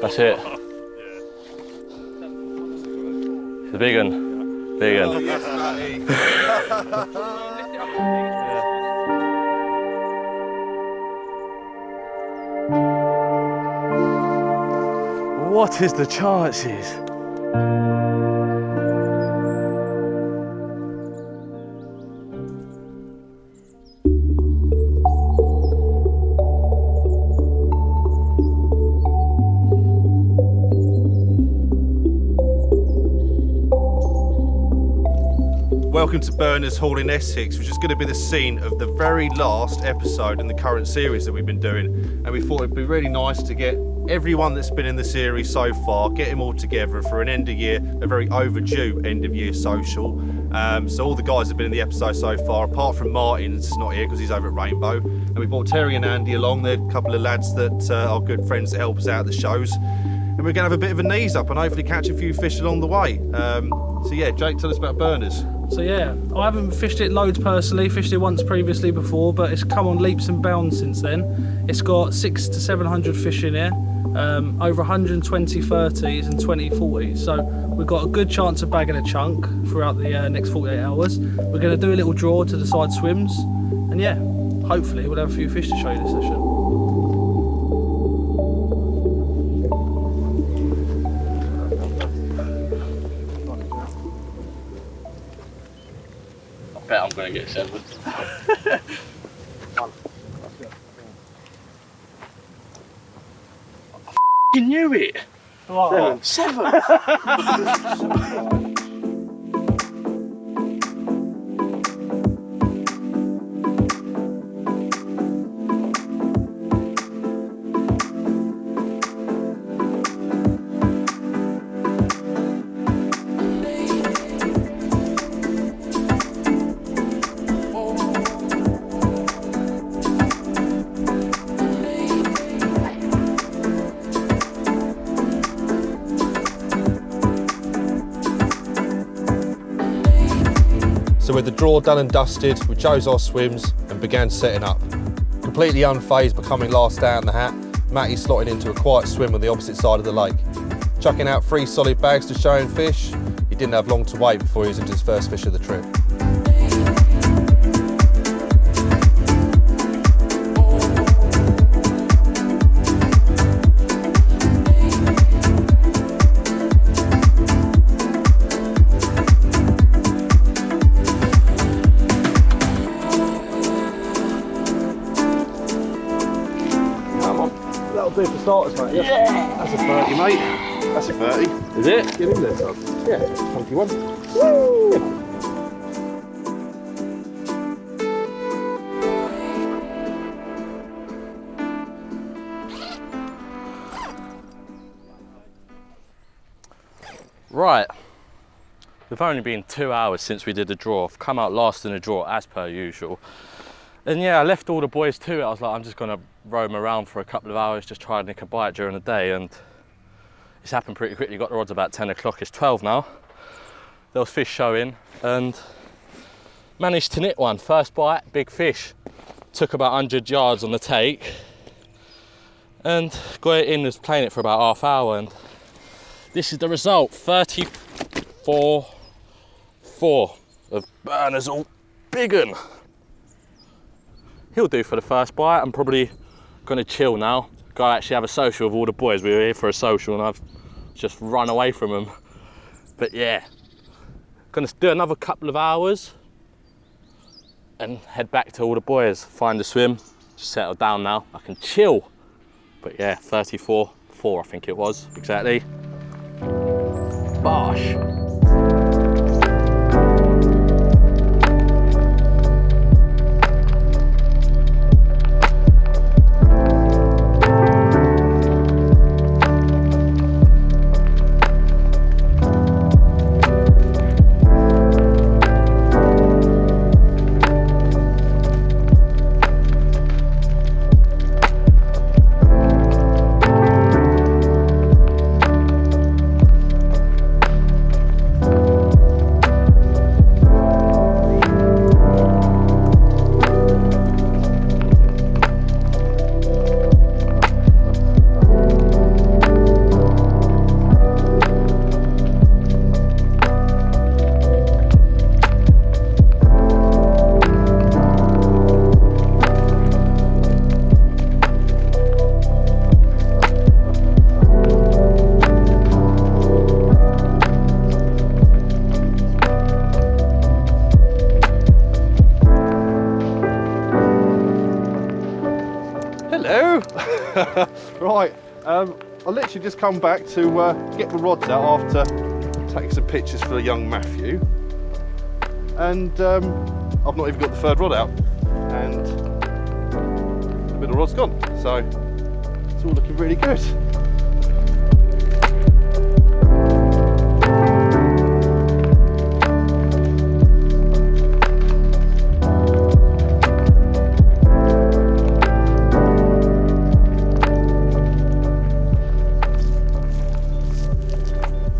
That's it. It's a big one. Big one. Yes, Matty. What is the chances? Welcome to Berners Hall in Essex, which is going to be the scene of the very last episode in the current series that we've been doing. And we thought it'd be really nice to get everyone that's been in the series so far, get them all together for an end of year, a very overdue end of year social. So all the guys that have been in the episode so far, apart from Martin's not here because he's over at Rainbow. And we brought Terry and Andy along. They're a couple of lads that are good friends that help us out at the shows. And we're going to have a bit of a knees up and hopefully catch a few fish along the way. So yeah, Jake, tell us about Berners. So yeah, I haven't fished it loads personally, fished it once previously before, but it's come on leaps and bounds since then. It's got 600 to 700 fish in here, over 120 30s and 20 40s. So we've got a good chance of bagging a chunk throughout the next 48 hours. We're going to do a little draw to decide swims, and yeah, hopefully we'll have a few fish to show you this session. I bet I'm going to get 7. I knew it. Oh. 7. So with the draw done and dusted, we chose our swims and began setting up. Completely unfazed by coming last out in the hat, Matty slotted into a quiet swim on the opposite side of the lake. Chucking out 3 solid bags to show him fish, he didn't have long to wait before he was into his first fish of the trip. That'll do for starters, mate. Yeah. That's a 30, mate. That's a 30. Is it? Get in there, son. Yeah, funky one. Woo! Right. We've only been 2 hours since we did the draw. I've come out last in the draw as per usual. And yeah, I left all the boys to it. I was like, I'm just gonna roam around for a couple of hours, just try and nick a bite during the day, and it's happened pretty quickly. Got the rods about 10 o'clock, it's 12 now. There was fish showing and managed to nick one. First bite, big fish. Took about 100 yards on the take and got it in, was playing it for about half hour, and this is the result, 34.4 of Berners Hall. Big un. He'll do for the first bite. I'm probably gonna chill now. Go actually have a social with all the boys. We were here for a social and I've just run away from them. But yeah, gonna do another couple of hours and head back to all the boys, find a swim, just settle down now. I can chill. But yeah, 34.4 I think it was, exactly. Bosh. Right, I literally just come back to get the rods out after taking some pictures for the young Matthew. And I've not even got the third rod out. And the middle rod's gone. So it's all looking really good.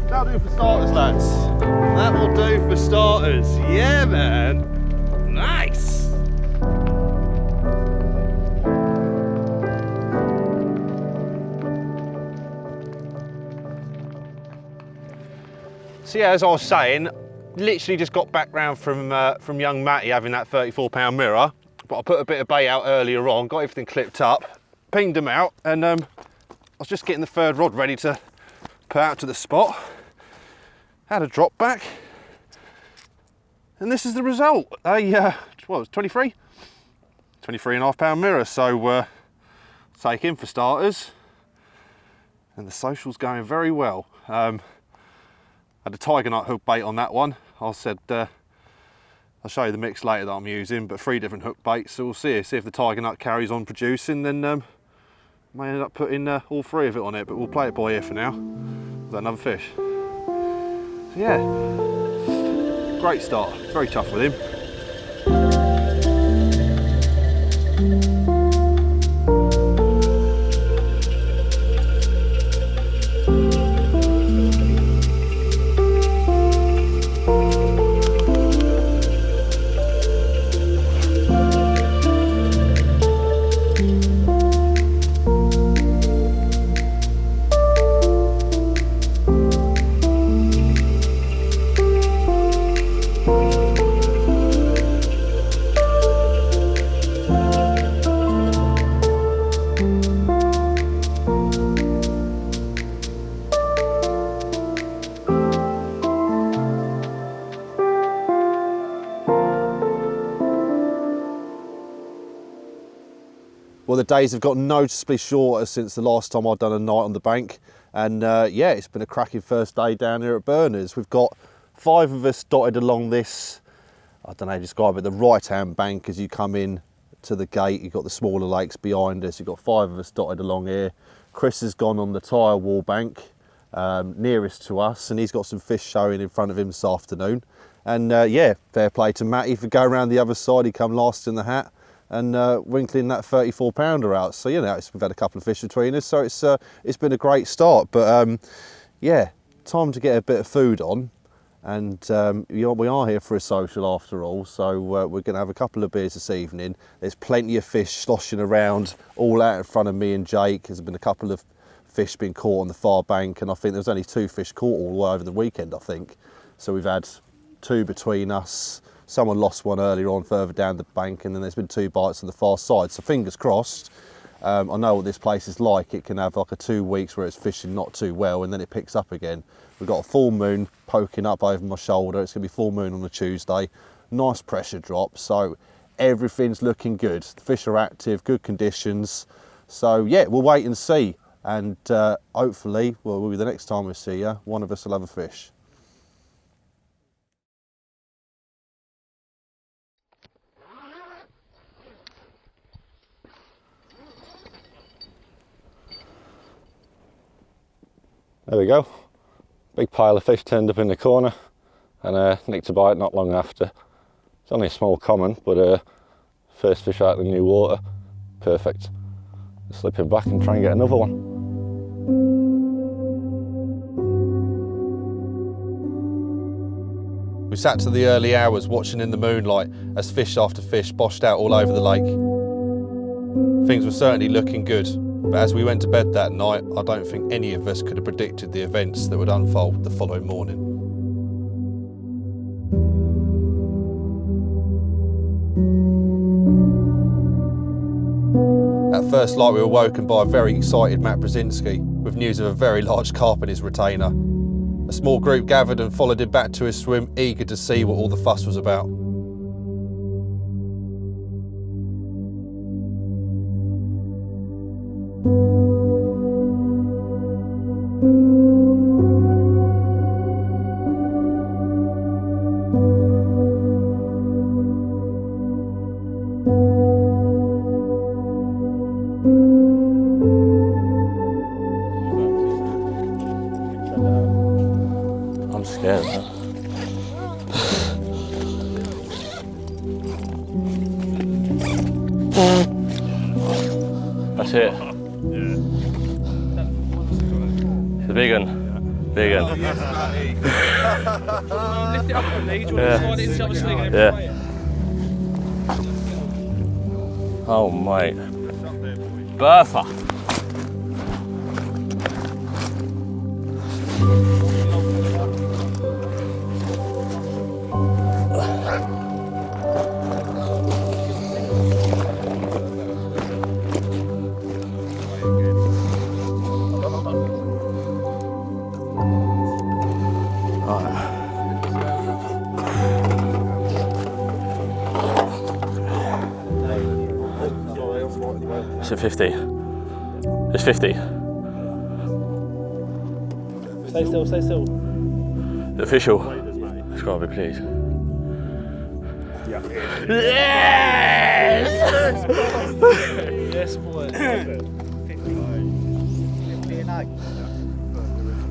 That'll do for starters, lads. That will do for starters. Yeah, man. Nice. So yeah, as I was saying, literally just got back round from young Matty having that 34-pound mirror. But I put a bit of bait out earlier on, got everything clipped up, pinged them out, and I was just getting the third rod ready to put out to the spot. Had a drop back, and this is the result. What was it, 23? 23.5-pound mirror, so take him for starters. And the social's going very well. Had a tiger nut hook bait on that one. I said, I'll show you the mix later that I'm using, but 3 different hook baits, so we'll see if the tiger nut carries on producing, then may end up putting all 3 of it on it, but we'll play it by ear for now. Is that another fish? So yeah, great start, very tough with him. Well, the days have got noticeably shorter since the last time I'd done a night on the bank. And yeah, it's been a cracking first day down here at Berners. We've got 5 of us dotted along this, I don't know how to describe it, the right-hand bank as you come in to the gate. You've got the smaller lakes behind us. You've got 5 of us dotted along here. Chris has gone on the tyre wall bank nearest to us, and he's got some fish showing in front of him this afternoon. And yeah, fair play to Matty for going around the other side. He come last in the hat and winkling that 34-pounder out. So, you know, we've had a couple of fish between us, so it's been a great start. But yeah, time to get a bit of food on. And we are here for a social after all, so we're going to have a couple of beers this evening. There's plenty of fish sloshing around all out in front of me and Jake. There's been a couple of fish being caught on the far bank, and I think there's only 2 fish caught all over the weekend, I think. So we've had 2 between us. Someone lost one earlier on further down the bank, and then there's been 2 bites on the far side. So fingers crossed. I know what this place is like. It can have like a 2 weeks where it's fishing not too well, and then it picks up again. We've got a full moon poking up over my shoulder. It's going to be full moon on a Tuesday. Nice pressure drop, so everything's looking good. The fish are active, good conditions. So yeah, we'll wait and see. And hopefully, well, will be the next time we see you, one of us will have a fish. There we go. Big pile of fish turned up in the corner, and nicked a bite not long after. It's only a small common, but first fish out of the new water. Perfect. Slip him back and try and get another one. We sat to the early hours watching in the moonlight as fish after fish boshed out all over the lake. Things were certainly looking good. But as we went to bed that night, I don't think any of us could have predicted the events that would unfold the following morning. At first light, we were woken by a very excited Matty Brzezinski with news of a very large carp in his retainer. A small group gathered and followed him back to his swim, eager to see what all the fuss was about. scared, man. That's it. It's a big one. Big one. Lift it up on me, do you want to slide it into the other sling and Yeah. play it? Oh, mate. Bertha. It's a 50. It's 50. Stay still, stay still. The official. It's got to be, please. Yes! Yes, boy.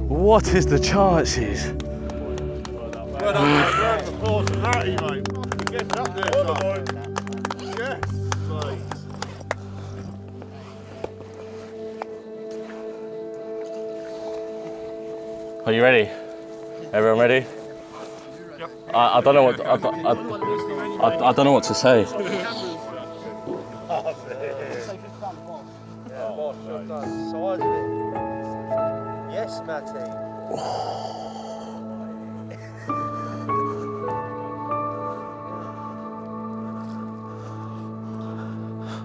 What is the chances? Well done, mate. Round of applause for Matty, mate. Get up there, son. Yes, mate. Are you ready? Everyone ready? I don't know what I don't know what to say. Yes, Matty.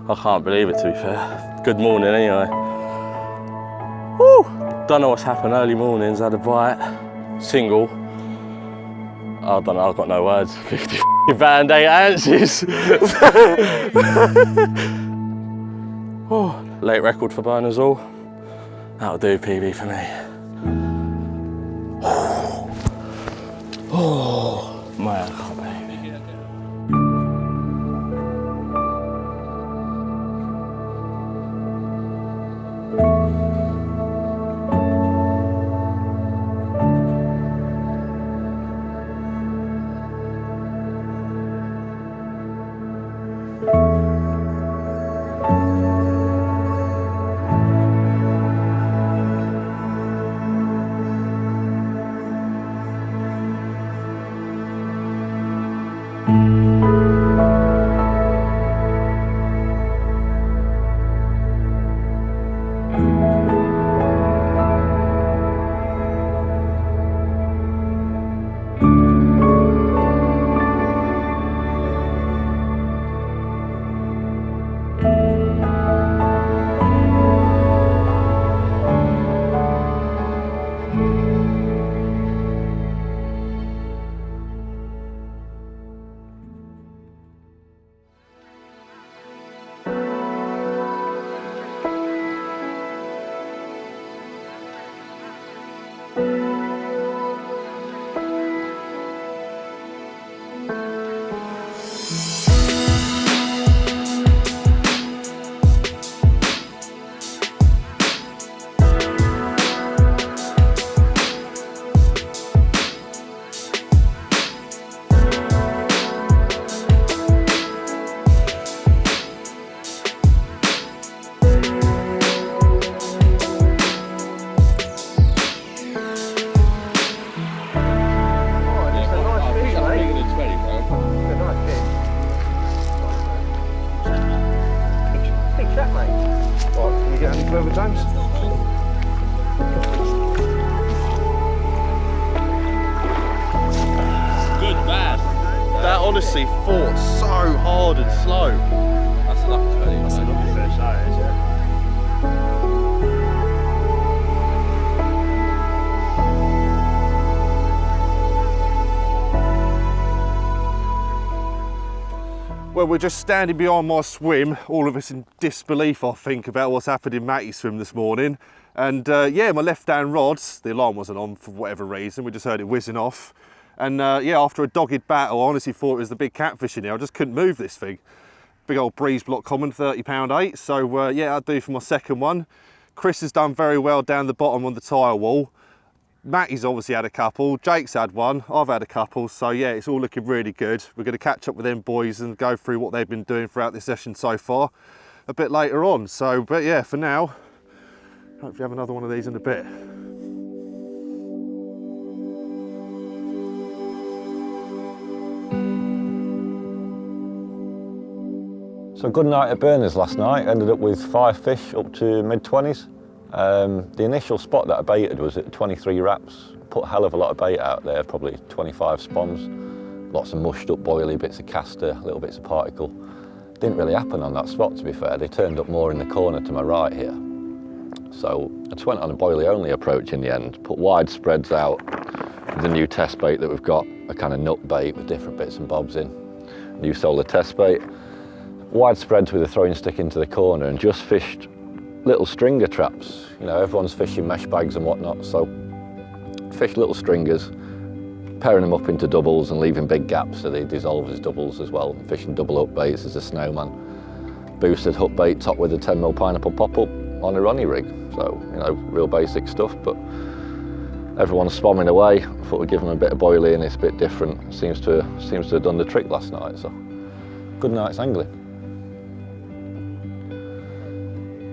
I can't believe it, to be fair. Good morning anyway. Woo! Don't know what's happened early mornings, had a bite. Single. I don't know, I've got no words. 50 band 8 ounces. Oh, late record for Berners Hall. That'll do, PB, for me. Oh, man, I can't believe it. That honestly fought so hard and slow. That's a lucky 20. That's a lovely fish, that is, yeah. Well, we're just standing behind my swim, all of us in disbelief, I think, about what's happened in Matty's swim this morning. And yeah, my left-hand rods, the alarm wasn't on for whatever reason, we just heard it whizzing off. And yeah, after a dogged battle, I honestly thought it was the big catfish in here. I just couldn't move this thing. Big old breeze block common, 30-pound 8. So yeah, I'll do for my second one. Chris has done very well down the bottom on the tire wall. Matty's obviously had a couple, Jake's had one, I've had a couple, so yeah, it's all looking really good. We're going to catch up with them boys and go through what they've been doing throughout this session so far a bit later on. So, but yeah, for now, hopefully have another one of these in a bit. So good night at Berners last night. Ended up with 5 fish up to mid-20s. The initial spot that I baited was at 23 wraps. Put a hell of a lot of bait out there, probably 25 spons. Lots of mushed up boilie, bits of castor, little bits of particle. Didn't really happen on that spot, to be fair. They turned up more in the corner to my right here. So I just went on a boilie only approach in the end. Put wide spreads out with the new test bait that we've got, a kind of nut bait with different bits and bobs in. New solar test bait. Wide spreads with a throwing stick into the corner and just fished little stringer traps. You know, everyone's fishing mesh bags and whatnot, so fished little stringers, pairing them up into doubles and leaving big gaps so they dissolve as doubles as well. Fishing double up baits as a snowman. Boosted hook bait topped with a 10mm pineapple pop-up on a Ronnie rig. So, you know, real basic stuff, but everyone's swamming away. I thought we'd give them a bit of boilie and it's a bit different. Seems to have done the trick last night, so good night's angling.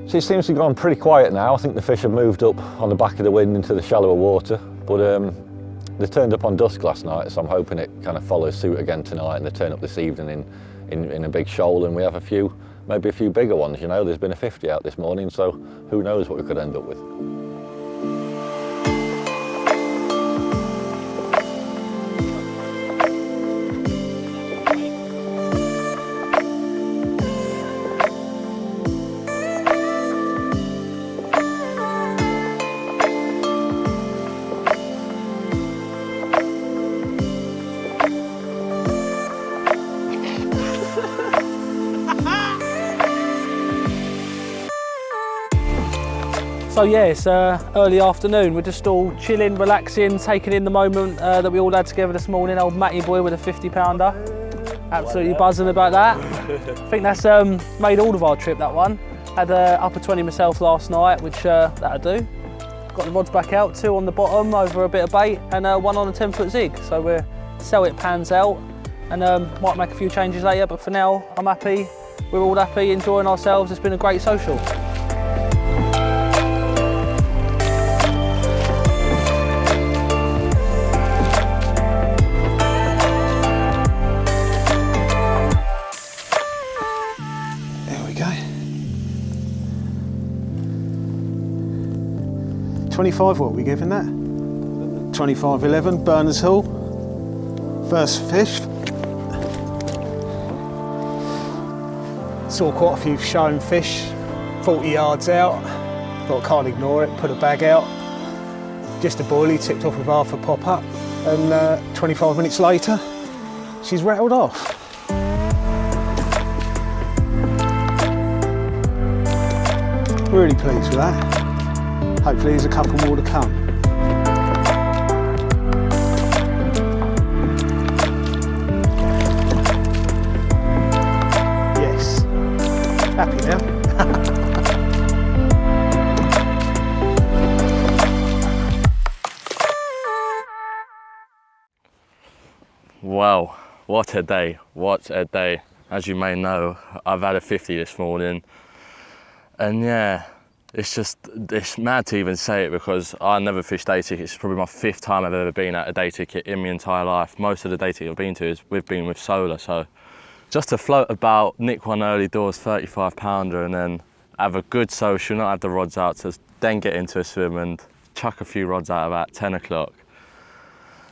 So it seems to have gone pretty quiet now. I think the fish have moved up on the back of the wind into the shallower water, but they turned up on dusk last night, so I'm hoping it kind of follows suit again tonight and they turn up this evening in a big shoal and we have maybe a few bigger ones, you know. There's been a 50 out this morning, so who knows what we could end up with. So yeah, it's early afternoon. We're just all chilling, relaxing, taking in the moment that we all had together this morning. Old Matty boy with a 50-pounder. Absolutely buzzing about that. I think that's made all of our trip, that one. Had upper 20 myself last night, which that'll do. Got the rods back out, 2 on the bottom over a bit of bait and 1 on a 10-foot zig. So we'll see how it pans out and might make a few changes later, but for now I'm happy. We're all happy, enjoying ourselves. It's been a great social. There we go. 25, what are we giving that? 25.11, Berners Hall. First fish. Saw quite a few shown fish, 40 yards out. Thought I can't ignore it, put a bag out. Just a boilie, tipped off with half a pop up. And 25 minutes later, she's rattled off. Really pleased with that. Hopefully there's a couple more to come. Yes. Happy now. Wow, what a day, what a day. As you may know, I've had a 50 this morning. And yeah, it's mad to even say it because I never fished day tickets. It's probably my 5th time I've ever been at a day ticket in my entire life. Most of the day ticket I've been to we've been with solar. So just to float about, nick one early doors, 35-pounder, and then have a good social, not have the rods out, to then get into a swim and chuck a few rods out about 10 o'clock.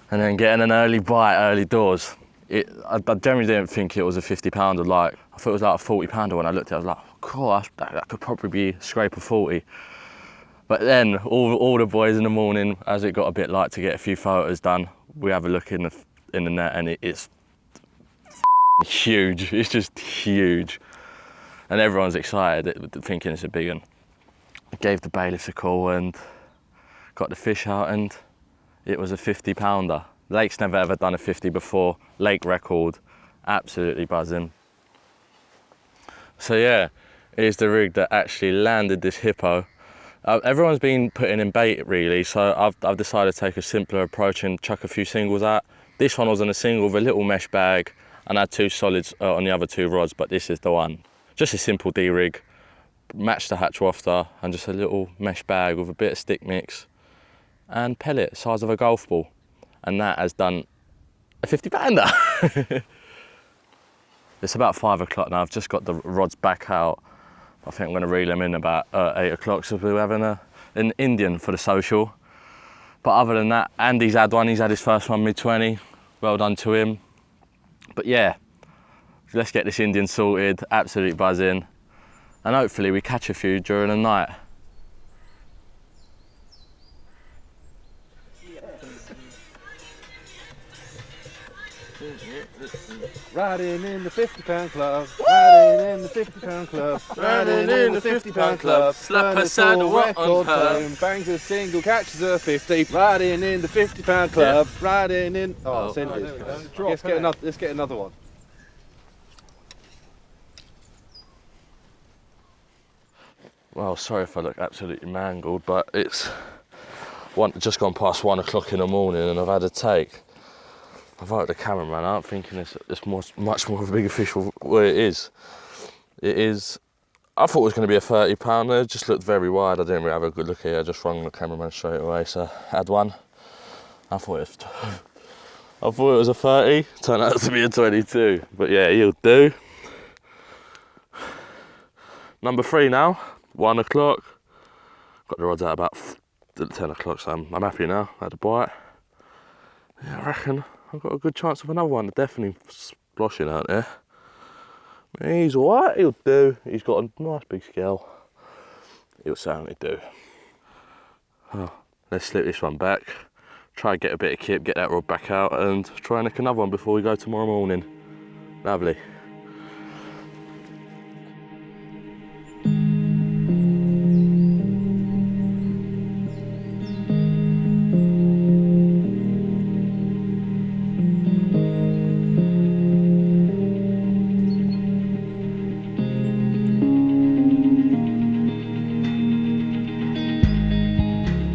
And then getting an early bite, early doors. I generally didn't think it was a 50-pounder. Like, I thought it was like a 40-pounder when I looked at it. I was like, cool, that could probably be scrape a 40. But then all the boys in the morning, as it got a bit light to get a few photos done, we have a look in the net and it's huge. It's just huge. And everyone's excited, thinking it's a big one. I gave the bailiffs a call and got the fish out and it was a 50-pounder. Lake's never ever done a 50 before. Lake record, absolutely buzzing. So yeah, here's the rig that actually landed this hippo. Everyone's been putting in bait really, so I've decided to take a simpler approach and chuck a few singles out. This one was on a single with a little mesh bag, and I had 2 solids on the other 2 rods, but this is the one. Just a simple D-rig, matched the hatch wafter, and just a little mesh bag with a bit of stick mix and pellet, size of a golf ball. And that has done a 50 pounder. It's about 5 o'clock now, I've just got the rods back out. I think I'm going to reel them in about 8 o'clock, so we're having an Indian for the social. But other than that, Andy's had one, he's had his first one mid-20. Well done to him. But yeah, let's get this Indian sorted, absolute buzzing. And hopefully we catch a few during the night. Riding in the 50 pound club, riding in the 50 pound club, riding in the 50 pound club, slap a saddle on her, bangs a single, catches a 50, riding in the 50 pound club, riding in. Oh, send it. Let's get another one. Well, sorry if I look absolutely mangled, but it's just gone past 1 o'clock in the morning and I've had a take. I've voted the cameraman out thinking it's much more of a bigger fish than what it is. It is, I thought it was going to be a 30 pounder, it just looked very wide. I didn't really have a good look here, I just rung the cameraman straight away, so I had one. I thought it was a 30, turned out to be a 22, but yeah, he'll do. Number 3 now, 1 o'clock. Got the rods out about 10 o'clock, so I'm happy now. I had a bite. Yeah, I reckon I've got a good chance of another one. Definitely splashing out there. He's alright, he'll do. He's got a nice big scale. He'll certainly do. Oh, let's slip this one back. Try and get a bit of kip, get that rod back out and try and nick another one before we go tomorrow morning. Lovely.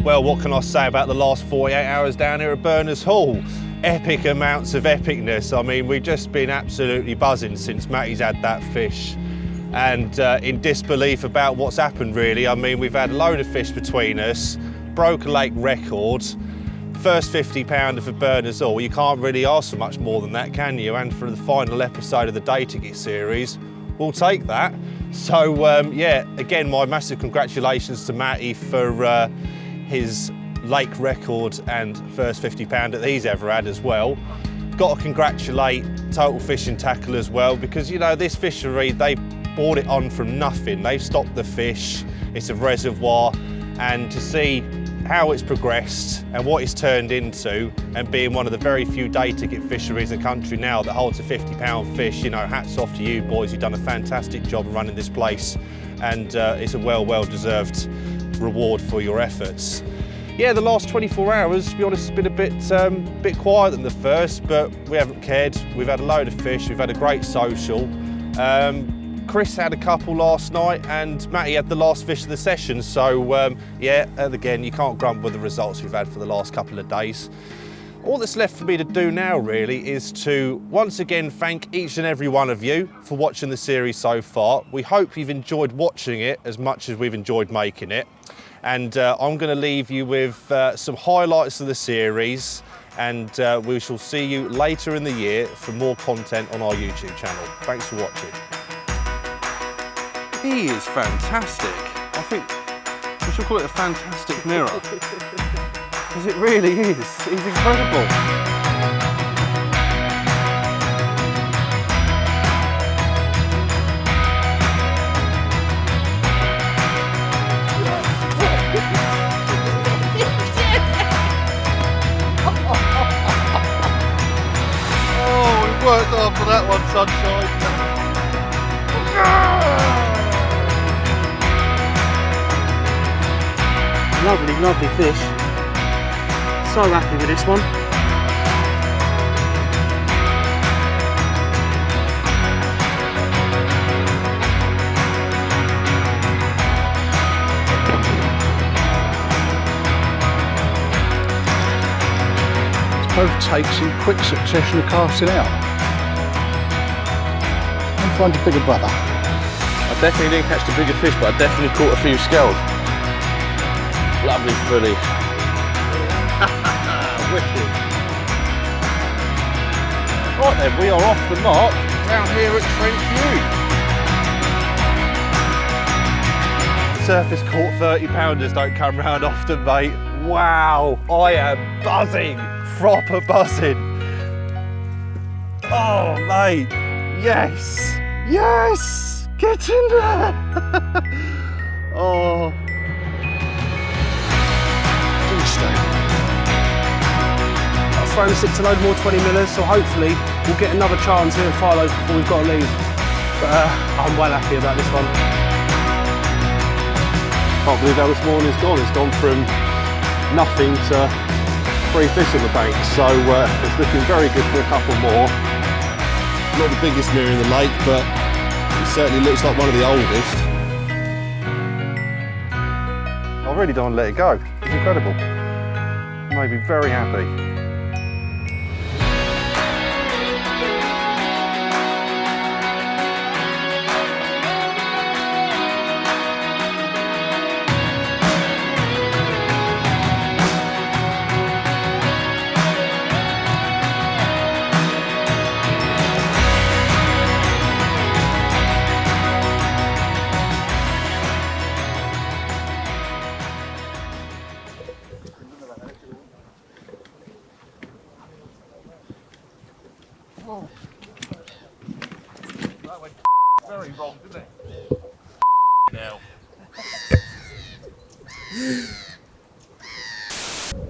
Well, what can I say about the last 48 hours down here at Berners Hall? Epic amounts of epicness. I mean, we've just been absolutely buzzing since Matty's had that fish. And in disbelief about what's happened, really. I mean, we've had a load of fish between us, broke a lake record, first 50 pounder for Berners Hall. You can't really ask for much more than that, can you? And for the final episode of the Day Ticket series, we'll take that. So, yeah, again, my massive congratulations to Matty for his lake record and first 50 pounder that he's ever had as well. Got to congratulate Total Fishing Tackle as well, because you know this fishery, they brought it on from nothing. They've stocked the fish, it's a reservoir, and to see how it's progressed and what it's turned into, and being one of the very few day ticket fisheries in the country now that holds a 50 pound fish, you know, hats off to you boys. You've done a fantastic job of running this place, and it's a well deserved reward for your efforts. Yeah, the last 24 hours, to be honest, has been a bit quieter than the first, but we haven't cared. We've had a load of fish, we've had a great social. Chris had a couple last night and Matty had the last fish of the session, so yeah, and again, you can't grumble with the results we've had for the last couple of days. All that's left for me to do now really is to once again thank each and every one of you for watching the series so far. We hope you've enjoyed watching it as much as we've enjoyed making it. And I'm going to leave you with some highlights of the series, and we shall see you later in the year for more content on our YouTube channel. Thanks for watching. He is fantastic. I think we should call it a fantastic mirror. Because it really is. He's incredible. Worked hard for that one, sunshine. Lovely fish. So happy with this one. of takes in quick succession of casting out. And find a bigger brother. I definitely didn't catch the bigger fish, but I definitely caught a few scaled. Lovely fully. Wicked. Right then, we are off the mark down here at Trent View. Surface caught 30 pounders don't come round often, mate. Wow, I am buzzing, proper buzzing. Oh, mate, yes, yes, get in there. Oh. I've thrown a 6 to load more 20 millers, so hopefully we'll get another chance here at Farlow before we've got to leave. But I'm well happy about this one. Can't believe how this morning's gone. It's gone from nothing to 3 fish in the bank, so it's looking very good for a couple more. Not the biggest mirror in the lake, but it certainly looks like one of the oldest. I really don't want to let it go. It's incredible. Made me very happy. That went very wrong, didn't it? Now.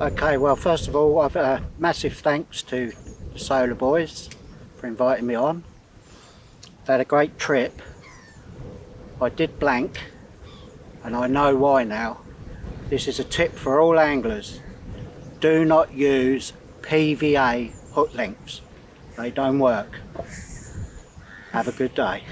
Okay, well, first of all, I've massive thanks to the Solar Boys for inviting me on. I've had a great trip. I did blank, and I know why now. This is a tip for all anglers. Do not use PVA hook lengths. They don't work. Have a good day.